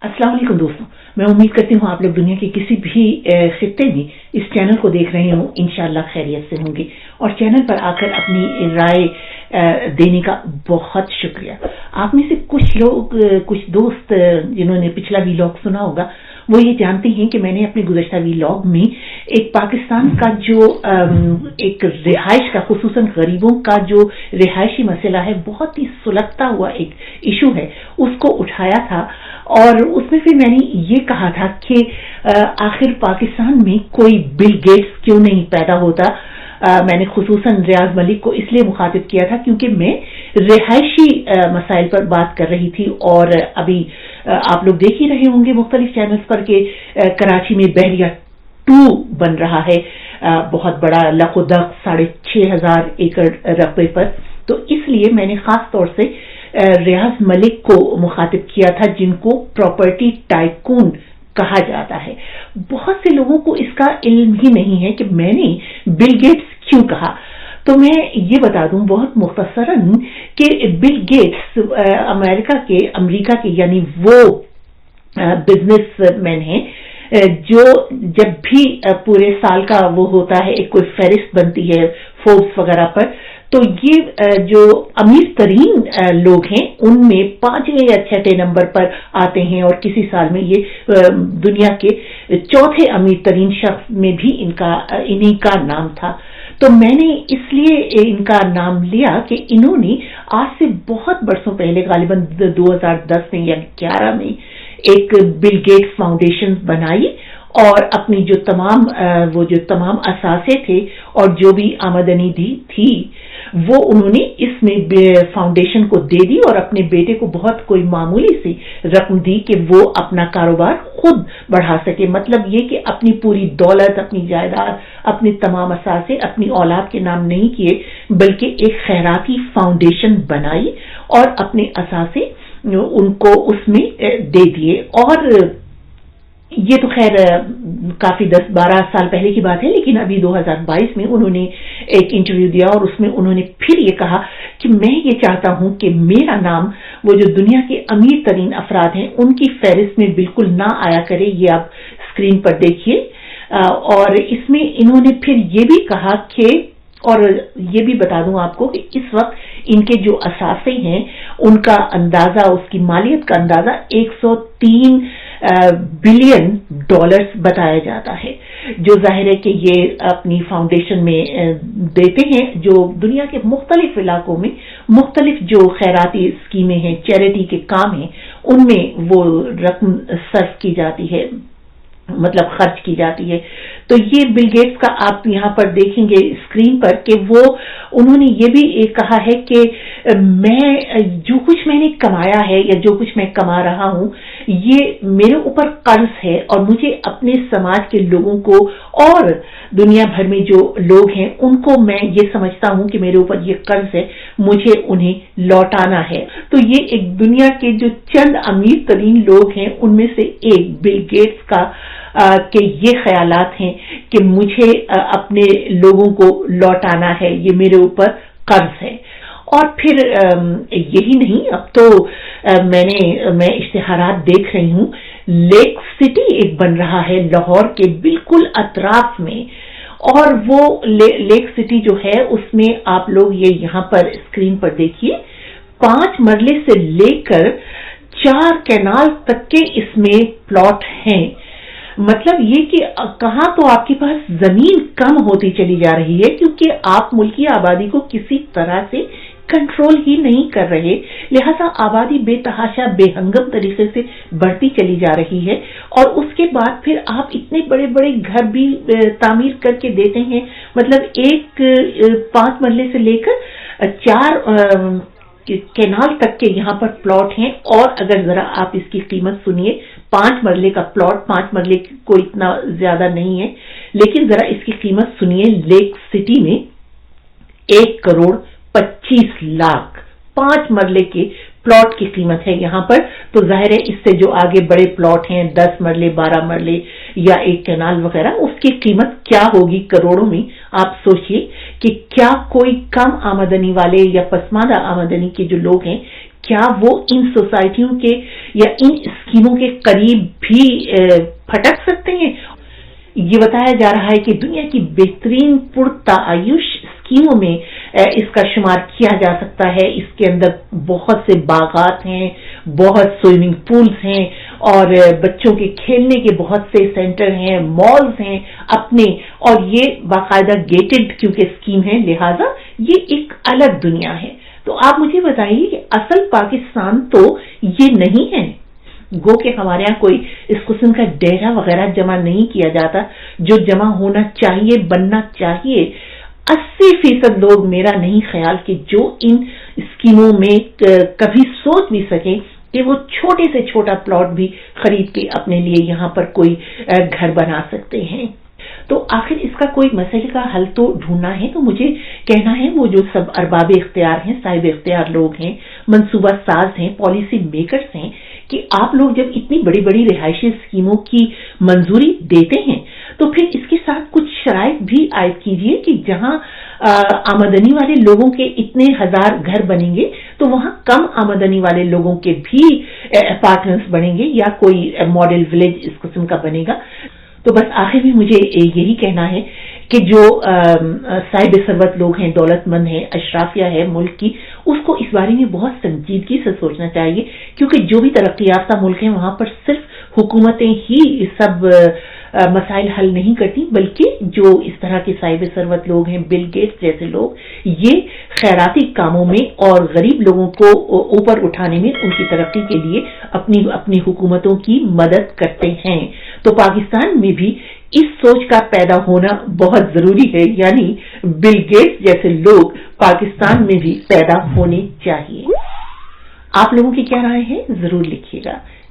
अस्सलाम वालेकुम दोस्तों, मैं उम्मीद करती हूँ आप लोग दुनिया के किसी भी खित्ते में इस चैनल को देख रहे हो इंशाल्लाह खैरियत से होंगे और चैनल पर आकर अपनी राय देने का बहुत शुक्रिया। आप में से कुछ लोग, कुछ दोस्त जिन्होंने पिछला वीलॉग सुना होगा वो ये जानते हैं कि मैंने अपने गुज़श्ता वीलॉग में एक पाकिस्तान का जो एक रिहाइश का, खुसूसन गरीबों का जो रिहायशी मसला है, बहुत ही सुलगता हुआ एक इशू है, उसको उठाया था। और उसमें फिर मैंने ये कहा था कि आखिर पाकिस्तान में कोई बिल गेट्स क्यों नहीं पैदा होता। मैंने खुसूसन रियाज मलिक को इसलिए मुखातिब किया था क्योंकि मैं रिहायशी मसाइल पर बात कर रही थी और अभी आप लोग देख ही रहे होंगे मुख्तलिफ चैनल्स पर कि कराची में बहरिया 2 बन रहा है, बहुत बड़ा लखोदक 6,500 एकड़ रकबे पर। तो इसलिए मैंने खास तौर से रियाज मलिक को मुखातिब किया था जिनको प्रॉपर्टी टाइकून कहा जाता है। बहुत से लोगों को इसका इल्म ही नहीं है कि मैंने बिल गेट्स क्यों कहा। तो मैं ये बता दूं बहुत मुख्तसरन कि बिल गेट्स अमेरिका के यानी वो बिजनेसमैन हैं जो जब भी पूरे साल का वो होता है, एक कोई फहरिस्त बनती है फोर्ब्स वगैरह पर, तो ये जो अमीर तरीन लोग हैं उनमें 5वें या 6ठे नंबर पर आते हैं और किसी साल में ये दुनिया के 4थे अमीर तरीन शख्स में भी इन्हीं का नाम था। तो मैंने इसलिए इनका नाम लिया कि इन्होंने आज से बहुत बरसों पहले, गालिबन 2010 में या 11 में, एक बिल गेट्स फाउंडेशन बनाई और अपनी जो तमाम असासे थे और जो भी आमदनी थी वो उन्होंने इसमें फाउंडेशन को दे दी और अपने बेटे को बहुत कोई मामूली सी रकम दी कि वो अपना कारोबार खुद बढ़ा सके। मतलब ये कि अपनी पूरी दौलत, अपनी जायदाद, अपने तमाम असासे अपनी औलाद के नाम नहीं किए, बल्कि एक खैराती फाउंडेशन बनाई और अपने असासे उनको उसमें दे दिए। और ये तो खैर काफी 10-12 साल पहले की बात है, लेकिन अभी 2022 में उन्होंने एक इंटरव्यू दिया और उसमें उन्होंने फिर ये कहा कि मैं ये चाहता हूं कि मेरा नाम वो जो दुनिया के अमीर तरीन अफराद हैं उनकी फहरिस्त में बिल्कुल ना आया करे। ये आप स्क्रीन पर देखिए। और इसमें इन्होंने फिर ये भी कहा कि, और ये भी बता दूं आपको कि इस वक्त इनके जो असासे हैं उनका अंदाजा, उसकी मालियत का अंदाजा 103 बिलियन डॉलर्स बताया जाता है, जो जाहिर है कि ये अपनी फाउंडेशन में देते हैं, जो दुनिया के मुख्तलिफ इलाकों में मुख्तलिफ जो खैराती स्कीमें हैं, चैरिटी के काम हैं, उनमें वो रकम सर्व की जाती है, मतलब खर्च की जाती है। तो ये बिल गेट्स का आप यहाँ पर देखेंगे स्क्रीन पर कि वो उन्होंने ये भी कहा है कि मैं जो कुछ मैंने कमाया है या जो कुछ मैं कमा रहा हूँ ये मेरे ऊपर कर्ज है और मुझे अपने समाज के लोगों को और दुनिया भर में जो लोग हैं उनको मैं ये समझता हूँ कि मेरे ऊपर ये कर्ज है, मुझे उन्हें लौटाना है। तो ये एक दुनिया के जो चंद अमीर तरीन लोग हैं उनमें से एक बिल गेट्स का कि ये ख्यालात हैं कि मुझे अपने लोगों को लौटाना है, ये मेरे ऊपर कर्ज है। और फिर यही नहीं, अब तो मैं इश्तिहारात देख रही हूँ, लेक सिटी एक बन रहा है लाहौर के बिल्कुल अतराफ में, और वो लेक सिटी जो है उसमें आप लोग ये यहाँ पर स्क्रीन पर देखिए, 5 मरले से लेकर 4 कैनाल तक के इसमें प्लॉट हैं। मतलब ये कि कहां तो आपके पास जमीन कम होती चली जा रही है क्योंकि आप मुल्की आबादी को किसी तरह से कंट्रोल ही नहीं कर रहे, लिहाजा आबादी बेतहाशा बेहंगम तरीके से बढ़ती चली जा रही है। और उसके बाद फिर आप इतने बड़े बड़े घर भी तामीर करके देते हैं, मतलब 5 मरले से लेकर 4 कैनाल तक के यहाँ पर प्लॉट हैं। और अगर जरा आप इसकी कीमत सुनिए, 5 मरले का प्लॉट, 5 मरले को इतना ज्यादा नहीं है, लेकिन जरा इसकी कीमत सुनिए। लेक सिटी में 1,25,00,000 5 मरले के प्लॉट की कीमत है यहाँ पर। तो जाहिर है इससे जो आगे बड़े प्लॉट हैं 10 मरले 12 मरले या 1 कैनाल वगैरह, उसकी कीमत क्या होगी करोड़ों में। आप सोचिए कि क्या कोई कम आमदनी वाले या पसमानदा आमदनी के जो लोग हैं क्या वो इन सोसाइटियों के या इन स्कीमों के करीब भी फटक सकते हैं? ये बताया जा रहा है कि दुनिया की बेहतरीन पुरतायुश स्कीमों में इसका शुमार किया जा सकता है। इसके अंदर बहुत से बागात हैं, बहुत स्विमिंग पूल्स हैं और बच्चों के खेलने के बहुत से सेंटर हैं, मॉल्स हैं अपने, और ये बाकायदा गेटेड क्योंकि स्कीम है, लिहाजा ये एक अलग दुनिया है। तो आप मुझे बताइए कि असल पाकिस्तान तो ये नहीं है। गो कि हमारे यहाँ कोई इस किस्म का डेरा वगैरह जमा नहीं किया जाता जो जमा होना चाहिए, बनना चाहिए। 80% लोग, मेरा नहीं ख्याल कि जो इन स्कीमों में कभी सोच भी सके कि वो छोटे से छोटा प्लॉट भी खरीद के अपने लिए यहाँ पर कोई घर बना सकते हैं। तो आखिर इसका कोई मसले का हल तो ढूंढना है। तो मुझे कहना है वो जो सब अरबाब इख्तियार हैं, साहिब इख्तियार लोग हैं, मंसूबा साज हैं, पॉलिसी मेकर्स हैं, कि आप लोग जब इतनी बड़ी बड़ी रिहायशी स्कीमों की मंजूरी देते हैं तो फिर इसके साथ कुछ शराइत भी आयद कीजिए कि जहां आमदनी वाले लोगों के इतने हजार घर बनेंगे तो वहां कम आमदनी वाले लोगों के भी अपार्टमेंट्स बनेंगे या कोई मॉडल विलेज इस किस्म का बनेगा। तो बस आखिर में मुझे यही कहना है कि जो साहिब सरवत लोग हैं, दौलतमंद हैं, अशराफिया है मुल्क की, उसको इस बारे में बहुत संजीदगी से सोचना चाहिए, क्योंकि जो भी तरक्की याफ्ता मुल्क हैं वहां पर सिर्फ हुकूमतें ही सब मसाइल हल नहीं करती, बल्कि जो इस तरह के साहिब सरवत लोग हैं, बिल गेट्स जैसे लोग, ये खैराती कामों में और गरीब लोगों को ऊपर उठाने में, उनकी तरक्की के लिए अपनी हुकूमतों की मदद करते हैं। तो पाकिस्तान में भी इस सोच का पैदा होना बहुत जरूरी है, यानी बिल गेट्स जैसे लोग पाकिस्तान में भी पैदा होने चाहिए। आप लोगों की क्या राय है, जरूर लिखिएगा।